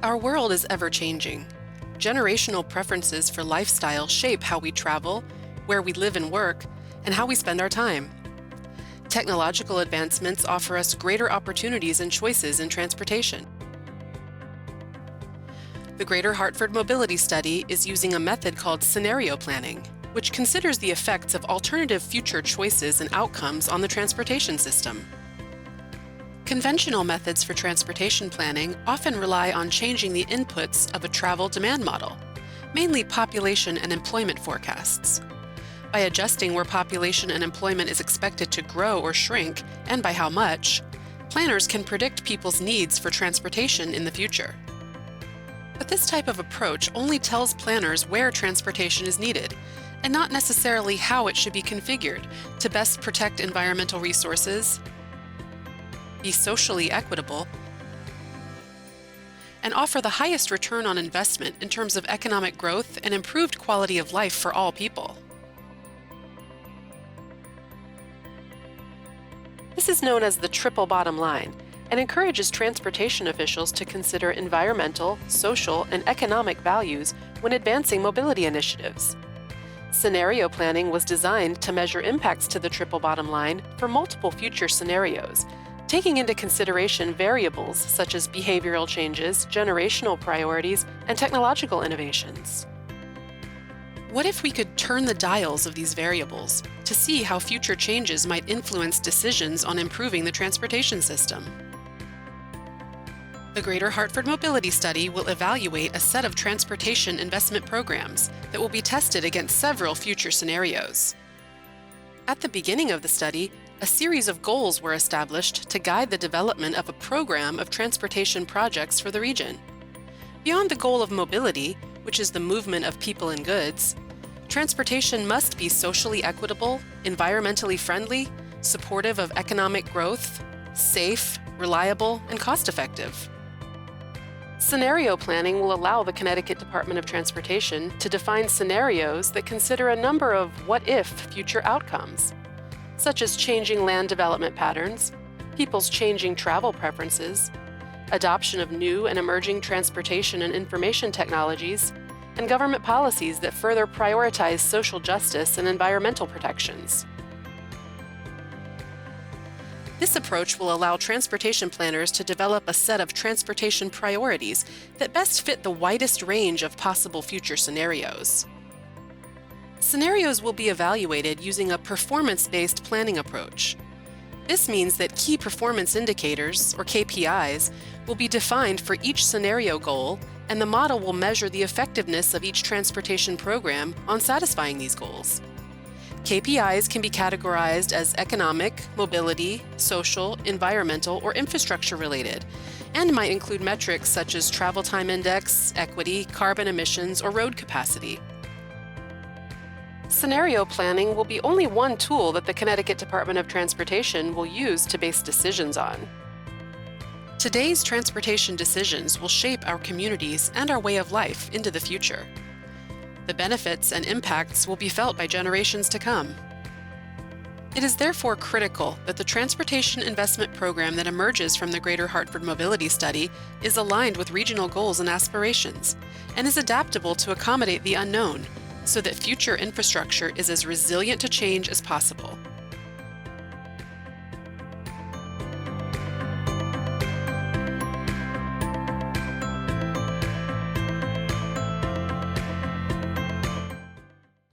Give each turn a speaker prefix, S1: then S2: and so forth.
S1: Our world is ever-changing. Generational preferences for lifestyle shape how we travel, where we live and work, and how we spend our time. Technological advancements offer us greater opportunities and choices in transportation. The Greater Hartford Mobility Study is using a method called scenario planning, which considers the effects of alternative future choices and outcomes on the transportation system. Conventional methods for transportation planning often rely on changing the inputs of a travel demand model, mainly population and employment forecasts. By adjusting where population and employment is expected to grow or shrink, and by how much, planners can predict people's needs for transportation in the future. But this type of approach only tells planners where transportation is needed, and not necessarily how it should be configured to best protect environmental resources, be socially equitable, and offer the highest return on investment in terms of economic growth and improved quality of life for all people. This is known as the triple bottom line and encourages transportation officials to consider environmental, social, and economic values when advancing mobility initiatives. Scenario planning was designed to measure impacts to the triple bottom line for multiple future scenarios, taking into consideration variables such as behavioral changes, generational priorities, and technological innovations. What if we could turn the dials of these variables to see how future changes might influence decisions on improving the transportation system? The Greater Hartford Mobility Study will evaluate a set of transportation investment programs that will be tested against several future scenarios. At the beginning of the study, a series of goals were established to guide the development of a program of transportation projects for the region. Beyond the goal of mobility, which is the movement of people and goods, transportation must be socially equitable, environmentally friendly, supportive of economic growth, safe, reliable, and cost-effective. Scenario planning will allow the Connecticut Department of Transportation to define scenarios that consider a number of what-if future outcomes, such as changing land development patterns, people's changing travel preferences, adoption of new and emerging transportation and information technologies, and government policies that further prioritize social justice and environmental protections. This approach will allow transportation planners to develop a set of transportation priorities that best fit the widest range of possible future scenarios. Scenarios will be evaluated using a performance-based planning approach. This means that key performance indicators, or KPIs, will be defined for each scenario goal, and the model will measure the effectiveness of each transportation program on satisfying these goals. KPIs can be categorized as economic, mobility, social, environmental, or infrastructure related, and might include metrics such as travel time index, equity, carbon emissions, or road capacity. Scenario planning will be only one tool that the Connecticut Department of Transportation will use to base decisions on. Today's transportation decisions will shape our communities and our way of life into the future. The benefits and impacts will be felt by generations to come. It is therefore critical that the transportation investment program that emerges from the Greater Hartford Mobility Study is aligned with regional goals and aspirations, and is adaptable to accommodate the unknown, so that future infrastructure is as resilient to change as possible.